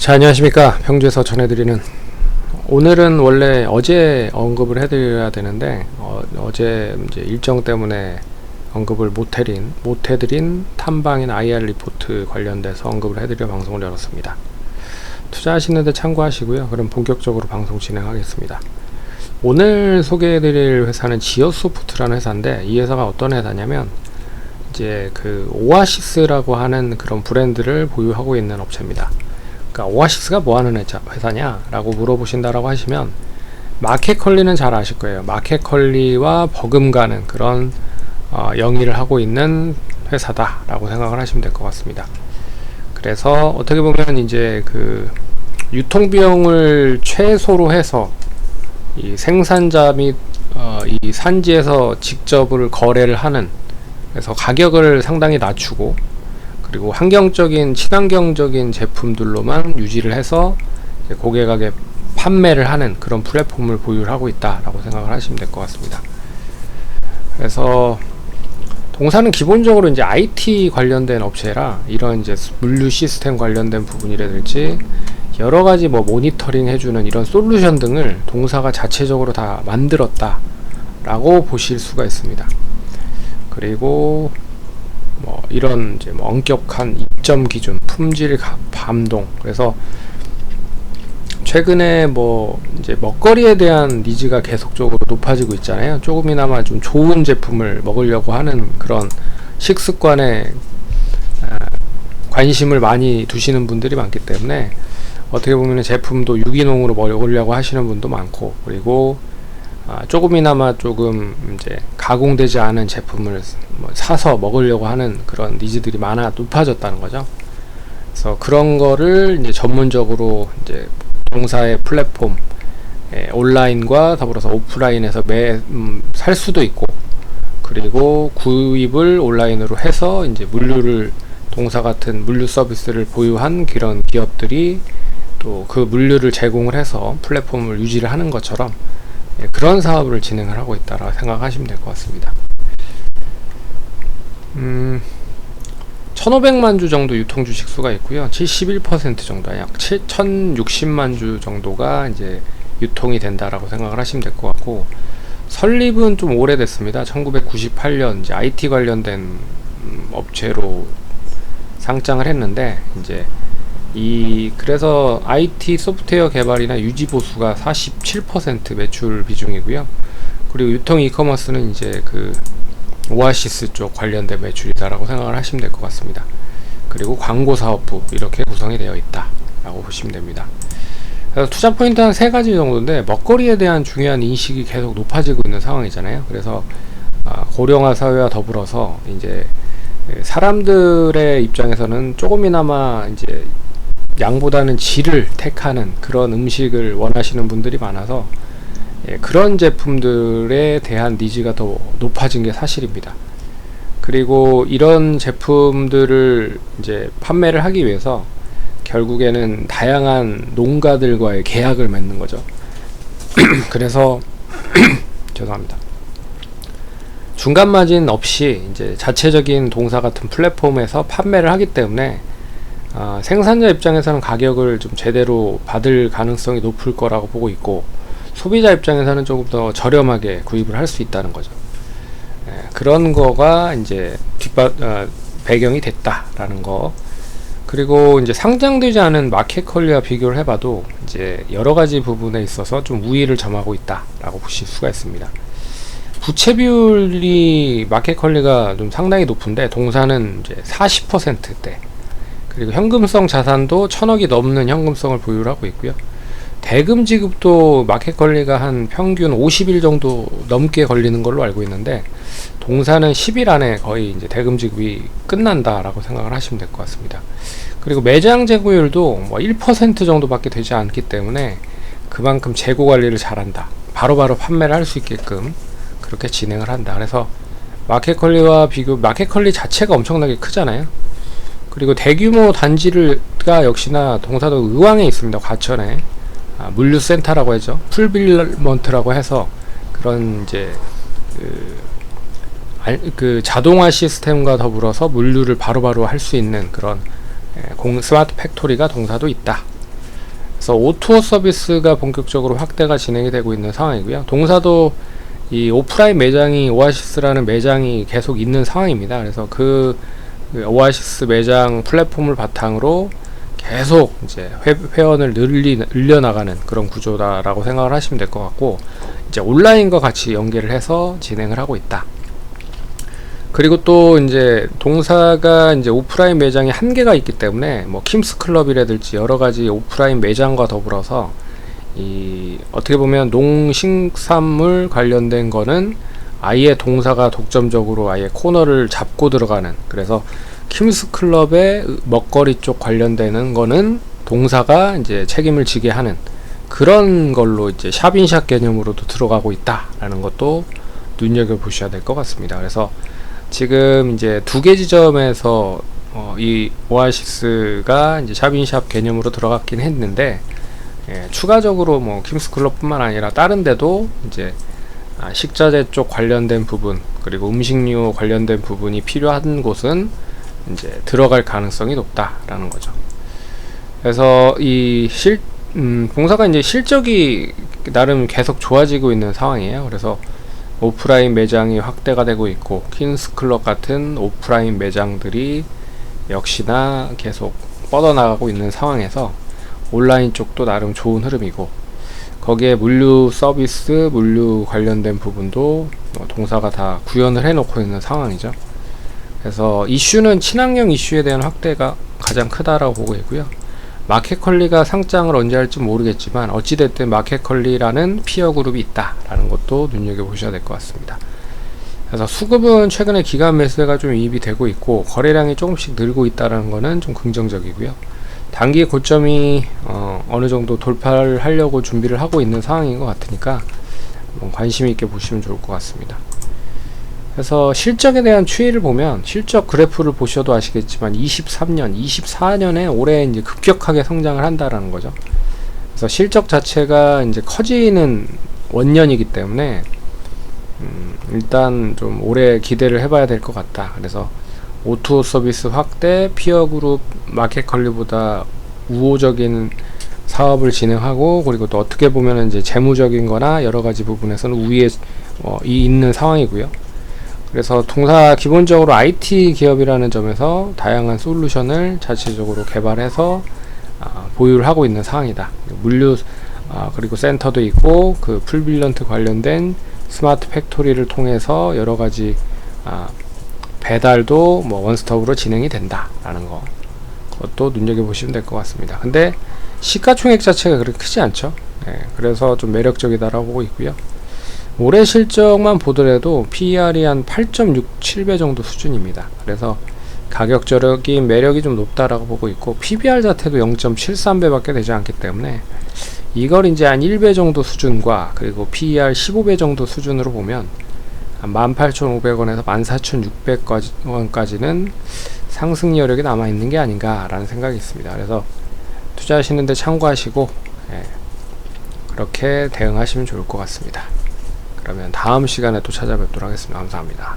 자, 안녕하십니까. 평주에서 전해드리는, 오늘은 원래 어제 언급을 해드려야 되는데 어제 이제 일정 때문에 언급을 못해드린 탐방인 IR 리포트 관련돼서 언급을 해드려 방송을 열었습니다. 투자하시는데 참고하시고요. 그럼 본격적으로 방송 진행하겠습니다. 오늘 소개해드릴 회사는 지어소프트라는 회사인데, 이 회사가 어떤 회사냐면 이제 그 오아시스라고 하는 그런 브랜드를 보유하고 있는 업체입니다. 그러니까 오아시스가 뭐하는 회사냐 라고 물어보신다라고 하시면, 마켓컬리는 잘 아실 거예요. 마켓컬리와 버금가는 그런 영위를 하고 있는 회사다 라고 생각을 하시면 될 것 같습니다. 그래서 어떻게 보면 이제 그 유통비용을 최소로 해서 이 생산자 및 이 산지에서 직접을 거래를 하는, 그래서 가격을 상당히 낮추고, 그리고 친환경적인 제품들로만 유지를 해서 고객에게 판매를 하는 그런 플랫폼을 보유하고 있다라고 생각을 하시면 될 것 같습니다. 그래서 동사는 기본적으로 이제 IT 관련된 업체라, 이런 이제 물류 시스템 관련된 부분이라든지 여러 가지 모니터링 해주는 이런 솔루션 등을 동사가 자체적으로 다 만들었다라고 보실 수가 있습니다. 그리고 이런 이제 엄격한 입점 기준, 품질 감동, 그래서 최근에 이제 먹거리에 대한 니즈가 계속적으로 높아지고 있잖아요. 조금이나마 좀 좋은 제품을 먹으려고 하는 그런 식습관에 관심을 많이 두시는 분들이 많기 때문에, 어떻게 보면 제품도 유기농으로 먹으려고 하시는 분도 많고, 그리고 조금이나마 조금 이제 가공되지 않은 제품을 사서 먹으려고 하는 그런 니즈들이 높아졌다는 거죠. 그래서 그런 거를 이제 전문적으로 이제 동사의 플랫폼, 온라인과 더불어서 오프라인에서 살 수도 있고, 그리고 구입을 온라인으로 해서 이제 동사 같은 물류 서비스를 보유한 그런 기업들이 또 그 물류를 제공을 해서 플랫폼을 유지를 하는 것처럼 그런 사업을 진행을 하고 있다라고 생각하시면 될 것 같습니다. 1500만 주 정도 유통 주식 수가 있고요. 71% 정도, 약 1060만 주 정도가 이제 유통이 된다라고 생각을 하시면 될 것 같고, 설립은 좀 오래됐습니다. 1998년 이제 IT 관련된 업체로 상장을 했는데, 이제 그래서 IT 소프트웨어 개발이나 유지 보수가 47% 매출 비중이고요. 그리고 유통 이커머스는 이제 그 오아시스 쪽 관련된 매출이다라고 생각을 하시면 될 것 같습니다. 그리고 광고 사업부, 이렇게 구성이 되어 있다라고 보시면 됩니다. 그래서 투자 포인트 한 3가지 정도인데, 먹거리에 대한 중요한 인식이 계속 높아지고 있는 상황이잖아요. 그래서 고령화 사회와 더불어서 이제 사람들의 입장에서는 조금이나마 이제 양보다는 질을 택하는 그런 음식을 원하시는 분들이 많아서 그런 제품들에 대한 니즈가 더 높아진 게 사실입니다. 그리고 이런 제품들을 이제 판매를 하기 위해서 결국에는 다양한 농가들과의 계약을 맺는 거죠. 그래서 죄송합니다. 중간 마진 없이 이제 자체적인 동사 같은 플랫폼에서 판매를 하기 때문에 생산자 입장에서는 가격을 좀 제대로 받을 가능성이 높을 거라고 보고 있고, 소비자 입장에서는 조금 더 저렴하게 구입을 할 수 있다는 거죠. 그런 거가 이제 배경이 됐다라는 거. 그리고 이제 상장되지 않은 마켓컬리와 비교를 해봐도 이제 여러 가지 부분에 있어서 좀 우위를 점하고 있다라고 보실 수가 있습니다. 부채 비율이 마켓컬리가 좀 상당히 높은데, 동사는 이제 40%대, 그리고 현금성 자산도 1000억이 넘는 현금성을 보유하고 있고요. 대금 지급도 마켓컬리가 한 평균 50일 정도 넘게 걸리는 걸로 알고 있는데, 동사는 10일 안에 거의 이제 대금 지급이 끝난다라고 생각을 하시면 될 것 같습니다. 그리고 매장 재고율도 1% 정도밖에 되지 않기 때문에 그만큼 재고 관리를 잘한다, 바로바로 판매를 할 수 있게끔 그렇게 진행을 한다. 그래서 마켓컬리와 마켓컬리 자체가 엄청나게 크잖아요. 그리고 대규모 단지가 역시나 동사도 의왕에 있습니다. 과천에 물류센터라고 하죠. 풀빌먼트라고 해서 그런 이제 그 자동화 시스템과 더불어서 물류를 바로바로 할 수 있는 그런 스마트 팩토리가 동사도 있다. 그래서 O2O 서비스가 본격적으로 확대가 진행이 되고 있는 상황이고요. 동사도 이 오프라인 매장이 오아시스라는 매장이 계속 있는 상황입니다. 그래서 그 오아시스 매장 플랫폼을 바탕으로 계속 이제 회원을 늘려나가는 그런 구조다라고 생각을 하시면 될 것 같고, 이제 온라인과 같이 연계를 해서 진행을 하고 있다. 그리고 또 이제 동사가 이제 오프라인 매장이 한계가 있기 때문에 뭐 킴스 클럽이라든지 여러 가지 오프라인 매장과 더불어서 이 어떻게 보면 농식산물 관련된 거는 아예 동사가 독점적으로 아예 코너를 잡고 들어가는, 그래서 킴스 클럽의 먹거리 쪽 관련되는 거는 동사가 이제 책임을 지게 하는 그런 걸로 이제 샵인샵 개념으로도 들어가고 있다라는 것도 눈여겨보셔야 될 것 같습니다. 그래서 지금 이제 2개 지점에서 이 오아시스가 이제 샵인샵 개념으로 들어갔긴 했는데, 추가적으로 뭐 킴스클럽뿐만 아니라 다른 데도 이제 식자재 쪽 관련된 부분, 그리고 음식료 관련된 부분이 필요한 곳은 이제 들어갈 가능성이 높다라는 거죠. 그래서 이 봉사가 이제 실적이 나름 계속 좋아지고 있는 상황이에요. 그래서 오프라인 매장이 확대가 되고 있고, 퀸스클럽 같은 오프라인 매장들이 역시나 계속 뻗어나가고 있는 상황에서 온라인 쪽도 나름 좋은 흐름이고, 거기에 물류 서비스, 물류 관련된 부분도 동사가 다 구현을 해놓고 있는 상황이죠. 그래서 이슈는 친환경 이슈에 대한 확대가 가장 크다라고 보고 있고요. 마켓컬리가 상장을 언제 할지 모르겠지만 어찌됐든 마켓컬리라는 피어 그룹이 있다라는 것도 눈여겨보셔야 될 것 같습니다. 그래서 수급은 최근에 기간 매수가 좀 유입이 되고 있고, 거래량이 조금씩 늘고 있다는 거는 좀 긍정적이고요. 단기 고점이 어느 정도 돌파를 하려고 준비를 하고 있는 상황인 것 같으니까 관심 있게 보시면 좋을 것 같습니다. 그래서 실적에 대한 추이를 보면, 실적 그래프를 보셔도 아시겠지만 23년, 24년에 올해 이제 급격하게 성장을 한다라는 거죠. 그래서 실적 자체가 이제 커지는 원년이기 때문에 일단 좀 오래 기대를 해봐야 될 것 같다. 그래서 O2O 서비스 확대, 피어 그룹 마켓컬리보다 우호적인 사업을 진행하고, 그리고 또 어떻게 보면 이제 재무적인 거나 여러 가지 부분에서는 우위에 있는 상황이고요. 그래서 동사 기본적으로 IT 기업이라는 점에서 다양한 솔루션을 자체적으로 개발해서 보유를 하고 있는 상황이다. 물류 그리고 센터도 있고, 그 풀빌런트 관련된 스마트 팩토리를 통해서 여러 가지 배달도 뭐 원스톱으로 진행이 된다라는 거, 그것도 눈여겨보시면 될 것 같습니다. 근데 시가총액 자체가 그렇게 크지 않죠. 그래서 좀 매력적이다라고 보고 있고요. 올해 실적만 보더라도 PER이 한 8.67배 정도 수준입니다. 그래서 가격적인 매력이 좀 높다라고 보고 있고, PBR 자체도 0.73배 밖에 되지 않기 때문에 이걸 이제 한 1배 정도 수준과, 그리고 PER 15배 정도 수준으로 보면 한 18,500원에서 14,600원까지는 상승 여력이 남아있는 게 아닌가 라는 생각이 있습니다. 그래서 투자하시는데 참고하시고 그렇게 대응하시면 좋을 것 같습니다. 그러면 다음 시간에 또 찾아뵙도록 하겠습니다. 감사합니다.